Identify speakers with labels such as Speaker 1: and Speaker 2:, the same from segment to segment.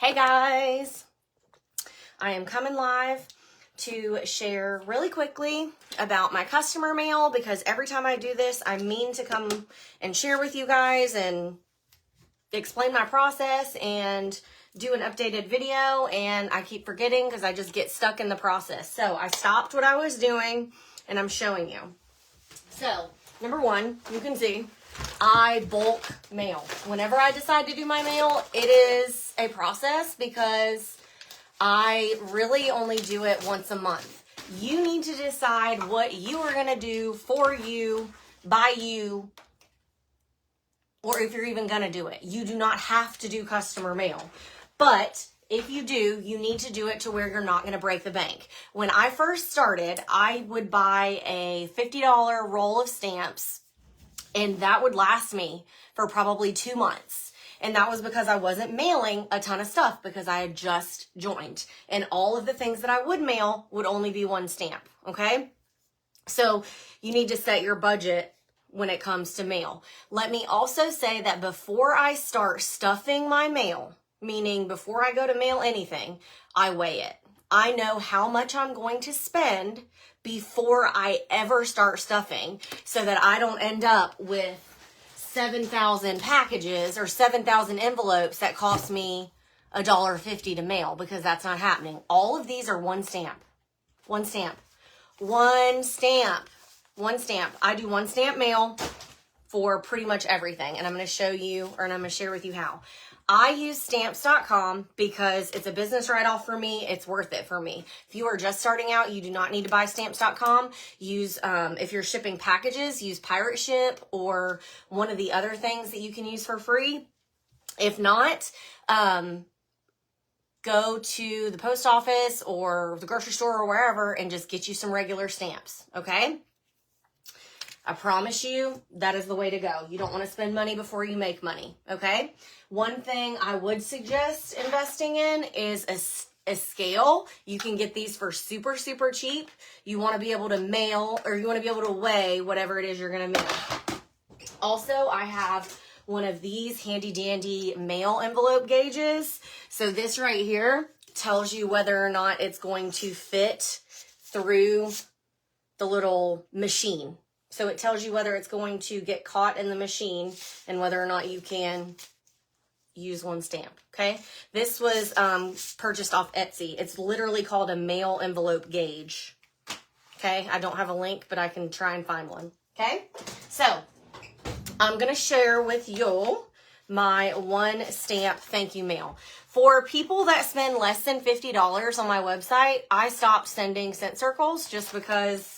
Speaker 1: Hey guys, I am coming live to share really quickly about my customer mail because every time I do this, I mean to come and share with you guys and explain my process and do an updated video, and I keep forgetting because I just get stuck in the process. So I stopped what I was doing and I'm showing you. So number one, you can see I bulk mail. Whenever I decide to do my mail, it is a process because I really only do it once a month. You need to decide what you are going to do for you, by you, or if you're even going to do it. You do not have to do customer mail. But if you do, you need to do it to where you're not going to break the bank. When I first started, I would buy a $50 roll of stamps, and that would last me for probably 2 months. And that was because I wasn't mailing a ton of stuff because I had just joined. And all of the things that I would mail would only be one stamp, okay? So you need to set your budget when it comes to mail. Let me also say that before I start stuffing my mail, meaning before I go to mail anything, I weigh it. I know how much I'm going to spend before I ever start stuffing so that I don't end up with 7,000 packages or 7,000 envelopes that cost me $1.50 to mail, because that's not happening. All of these are one stamp. One stamp. One stamp. One stamp. I do one stamp mail for pretty much everything, and I'm going to show you, or I'm going to share with you how. I use stamps.com because it's a business write-off for me. It's worth it for me. If you are just starting out, you do not need to buy stamps.com. Use, if you're shipping packages, use Pirate Ship or one of the other things that you can use for free. If not, go to the post office or the grocery store or wherever and just get you some regular stamps, okay? I promise you that is the way to go. You don't want to spend money before you make money, okay? One thing I would suggest investing in is a scale. You can get these for super, super cheap. You want to be able to mail, or you want to be able to weigh whatever it is you're going to mail. Also, I have one of these handy dandy mail envelope gauges. So this right here tells you whether or not it's going to fit through the little machine. So it tells you whether it's going to get caught in the machine and whether or not you can use one stamp, okay? This was purchased off Etsy. It's literally called a mail envelope gauge, okay? I don't have a link, but I can try and find one, okay? So I'm going to share with you my one stamp thank you mail. For people that spend less than $50 on my website, I stopped sending scent circles just because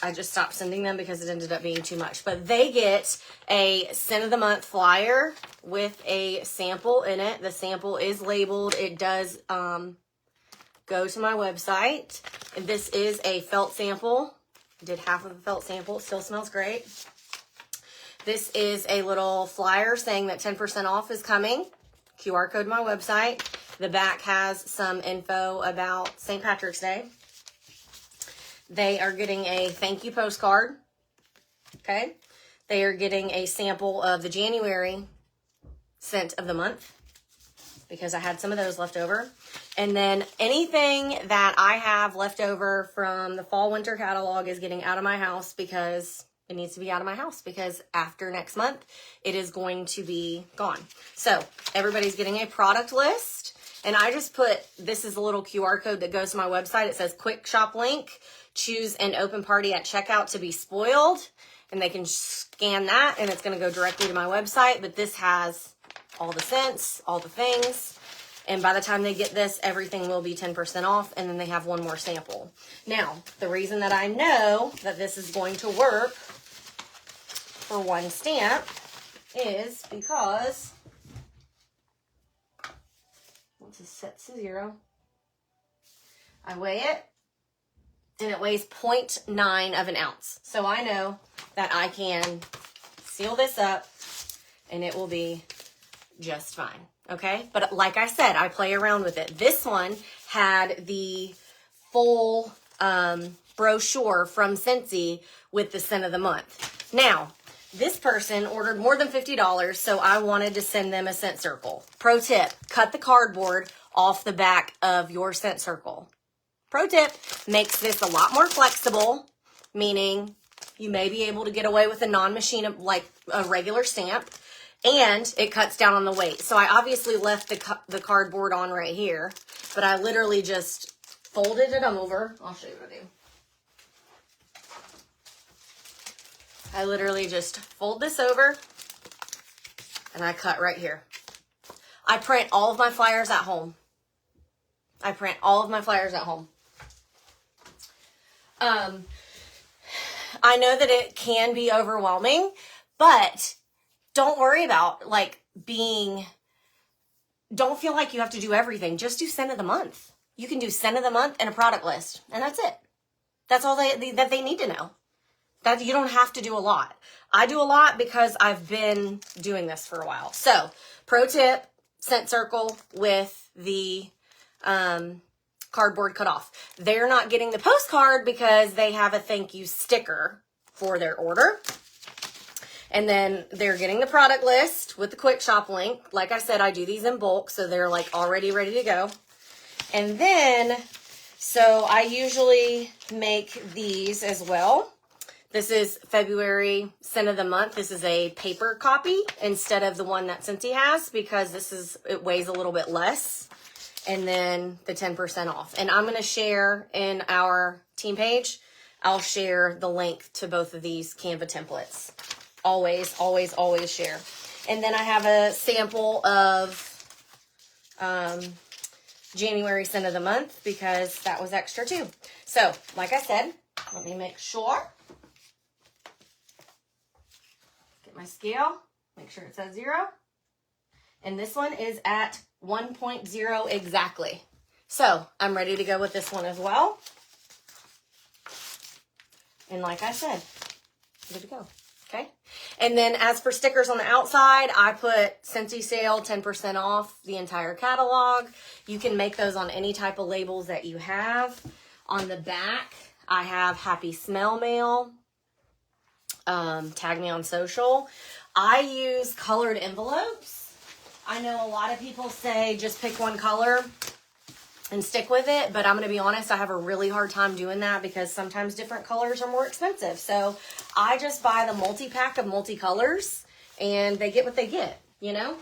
Speaker 1: I just stopped sending them because it ended up being too much. But they get a scent of the month flyer with a sample in it. The sample is labeled. It does go to my website. And this is a felt sample. I did half of the felt sample. It still smells great. This is a little flyer saying that 10% off is coming. QR code my website. The back has some info about St. Patrick's Day. They are getting a thank you postcard, okay? They are getting a sample of the January scent of the month because I had some of those left over. And then anything that I have left over from the fall winter catalog is getting out of my house because it needs to be out of my house because after next month, it is going to be gone. So everybody's getting a product list. And I just put, this is a little QR code that goes to my website. It says quick shop link. Choose an open party at checkout to be spoiled, and they can scan that and it's going to go directly to my website. But this has all the scents, all the things, and by the time they get this, everything will be 10% off, and then they have one more sample. Now, the reason that I know that this is going to work for one stamp is because once it's set to 0, I weigh it, and it weighs 0.9 of an ounce. So I know that I can seal this up and it will be just fine, okay? But like I said, I play around with it. This one had the full brochure from Scentsy with the scent of the month. Now, This person ordered more than $50, so I wanted to send them a scent circle. Pro tip, cut the cardboard off the back of your scent circle. Pro tip, makes this a lot more flexible, meaning you may be able to get away with a non-machine, like a regular stamp, and it cuts down on the weight. So I obviously left the cardboard on right here, but I literally just folded it over. I'll show you what I do. I literally just fold this over and I cut right here. I print all of my flyers at home. I print all of my flyers at home. I know that it can be overwhelming, but don't worry about like don't feel like you have to do everything. Just do scent of the month. You can do scent of the month and a product list, and that's it. That's all that they need to know. That you don't have to do a lot. I do a lot because I've been doing this for a while. So, pro tip, scent circle with the cardboard cut off. They're not getting the postcard because they have a thank you sticker for their order. And then they're getting the product list with the quick shop link. Like I said, I do these in bulk, so they're like already ready to go. And then, so I usually make these as well. This is February scent of the month. This is a paper copy instead of the one that Scentsy has because it weighs a little bit less. And then the 10% off. And I'm going to share in our team page, I'll share the link to both of these Canva templates. Always, always, always share. And then I have a sample of January scent of the month because that was extra too. So, like I said, let me make sure. Get my scale. Make sure it says 0. And this one is at 1.0 exactly. So I'm ready to go with this one as well. And like I said, good to go. Okay. And then as for stickers on the outside, I put Scentsy sale 10% off the entire catalog. You can make those on any type of labels that you have. On the back, I have Happy Smell Mail. Tag me on social. I use colored envelopes. I know a lot of people say just pick one color and stick with it, but I'm going to be honest, I have a really hard time doing that because sometimes different colors are more expensive. So I just buy the multi-pack of multicolors and they get what they get, you know?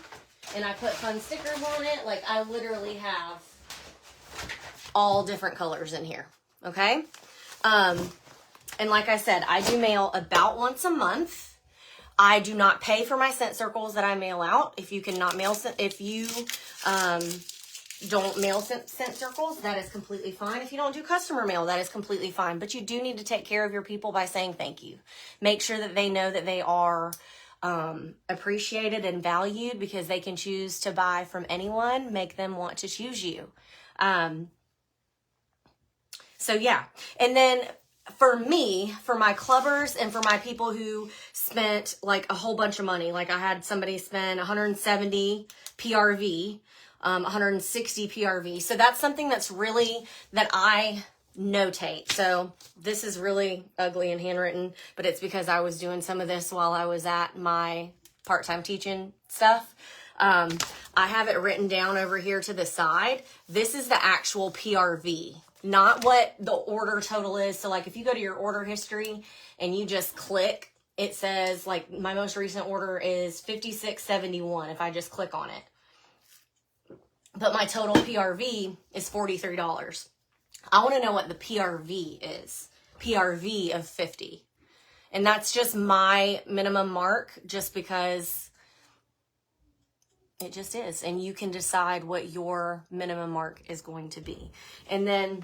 Speaker 1: And I put fun stickers on it. Like I literally have all different colors in here, okay? And like I said, I do mail about once a month. I do not pay for my scent circles that I mail out. If you cannot mail, if you don't mail scent circles, that is completely fine. If you don't do customer mail, that is completely fine. But you do need to take care of your people by saying thank you. Make sure that they know that they are appreciated and valued because they can choose to buy from anyone. Make them want to choose you. So yeah, and then for me, for my clubbers and for my people who spent like a whole bunch of money, like I had somebody spend 170 PRV, 160 PRV. So that's something that's really, that I notate. So this is really ugly and handwritten, but it's because I was doing some of this while I was at my part-time teaching stuff. I have it written down over here to the side. This is the actual PRV. Not what the order total is. So like if you go to your order history and you just click, it says like my most recent order is $56.71 if I just click on it. But my total PRV is $43. I want to know what the PRV is. PRV of 50. And that's just my minimum mark just because it just is. And you can decide what your minimum mark is going to be. And then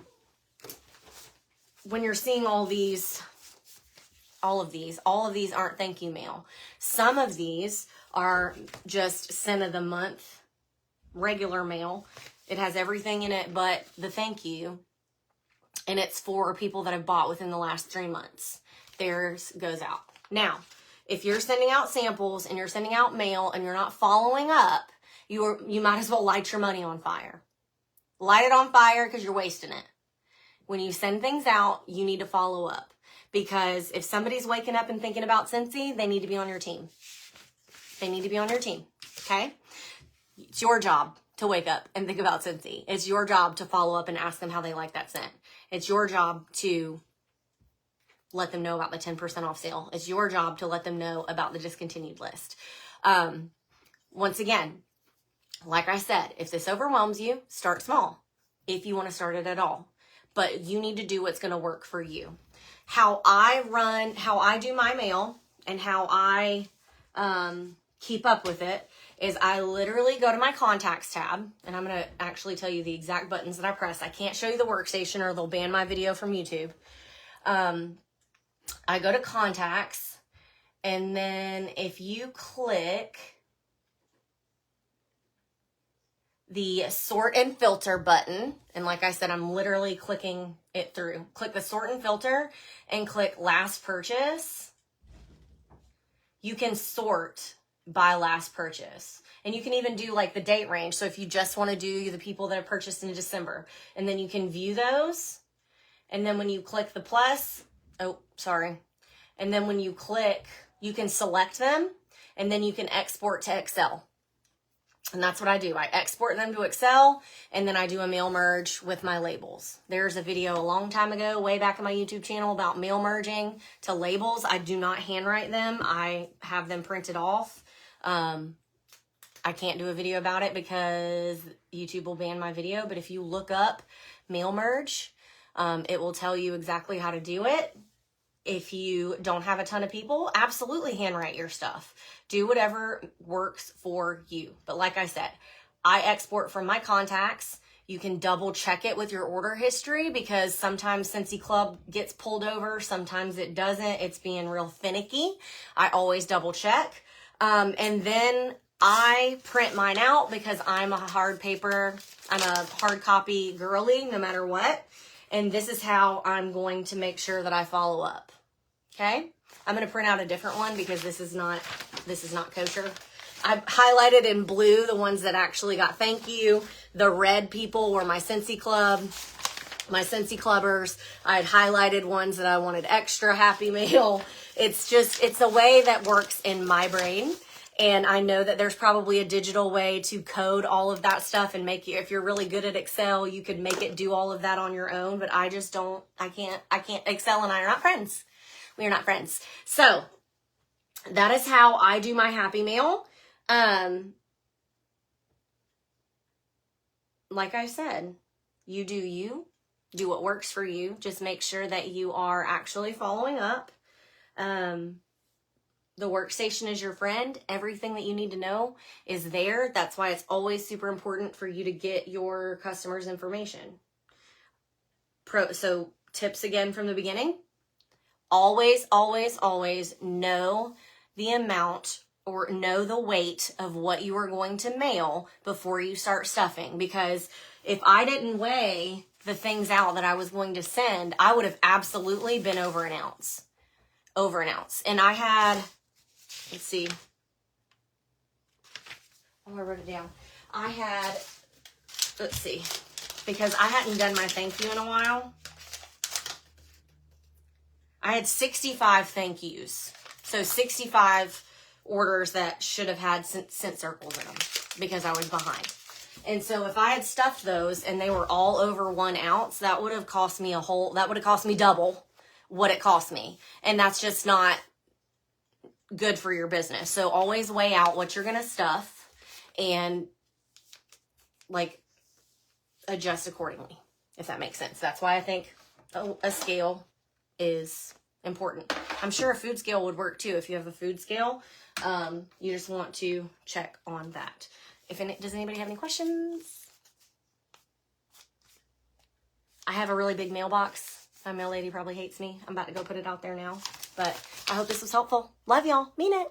Speaker 1: when you're seeing all of these aren't thank you mail. Some of these are just scent of the month, regular mail. It has everything in it but the thank you. And it's for people that have bought within the last 3 months. Theirs goes out. Now, if you're sending out samples and you're sending out mail and you're not following up, you might as well light your money on fire. Light it on fire because you're wasting it. When you send things out, you need to follow up because if somebody's waking up and thinking about Scentsy, they need to be on your team. They need to be on your team, okay? It's your job to wake up and think about Scentsy. It's your job to follow up and ask them how they like that scent. It's your job to let them know about the 10% off sale. It's your job to let them know about the discontinued list. Once again, like I said, if this overwhelms you, start small if you want to start it at all. But you need to do what's going to work for you. How I do my mail and how I keep up with it is I literally go to my contacts tab, and I'm going to actually tell you the exact buttons that I press. I can't show you the workstation or they'll ban my video from YouTube. I go to contacts, and then if you click the sort and filter button, and like I said, I'm literally clicking it through. Click the sort and filter and click last purchase. You can sort by last purchase. And you can even do like the date range. So if you just want to do the people that have purchased in December, and then you can view those. And then when you click the plus, and then when you click, you can select them, and then you can export to Excel. And that's what I do. I export them to Excel, and then I do a mail merge with my labels. There's a video a long time ago, way back in my YouTube channel, about mail merging to labels. I do not handwrite them. I have them printed off. I can't do a video about it because YouTube will ban my video. But if you look up mail merge, it will tell you exactly how to do it. If you don't have a ton of people, absolutely handwrite your stuff. Do whatever works for you. But like I said, I export from my contacts. You can double check it with your order history because sometimes Scentsy Club gets pulled over. Sometimes it doesn't. It's being real finicky. I always double check. And then I print mine out because I'm a hard copy girly no matter what. And this is how I'm going to make sure that I follow up. Okay? I'm going to print out a different one because this is not kosher. I've highlighted in blue the ones that actually got thank you. The red people were my Scentsy Club, my Scentsy Clubbers. I had highlighted ones that I wanted extra happy mail. It's a way that works in my brain. And I know that there's probably a digital way to code all of that stuff and make you, if you're really good at Excel, you could make it do all of that on your own, but I just don't, I can't, Excel and I are not friends. We are not friends. So that is how I do my happy mail. Like I said, you do what works for you. Just make sure that you are actually following up. The workstation is your friend. Everything that you need to know is there. That's why it's always super important for you to get your customers' information. So tips again from the beginning. Always, always, always know the amount or know the weight of what you are going to mail before you start stuffing. Because if I didn't weigh the things out that I was going to send, I would have absolutely been over an ounce. Over an ounce. And I had... Let's see. Oh, I wrote it down. I had, let's see, because I hadn't done my thank you in a while. I had 65 thank yous. So 65 orders that should have had scent circles in them because I was behind. And so if I had stuffed those and they were all over 1 ounce, that would have cost me double what it cost me. And that's just not good for your business. So always weigh out what you're going to stuff and like adjust accordingly, if that makes sense. That's why I think a scale is important. I'm sure a food scale would work too. If you have a food scale, you just want to check on that. Does anybody have any questions? I have a really big mailbox. My mail lady probably hates me. I'm about to go put it out there now. But I hope this was helpful. Love y'all. Mean it.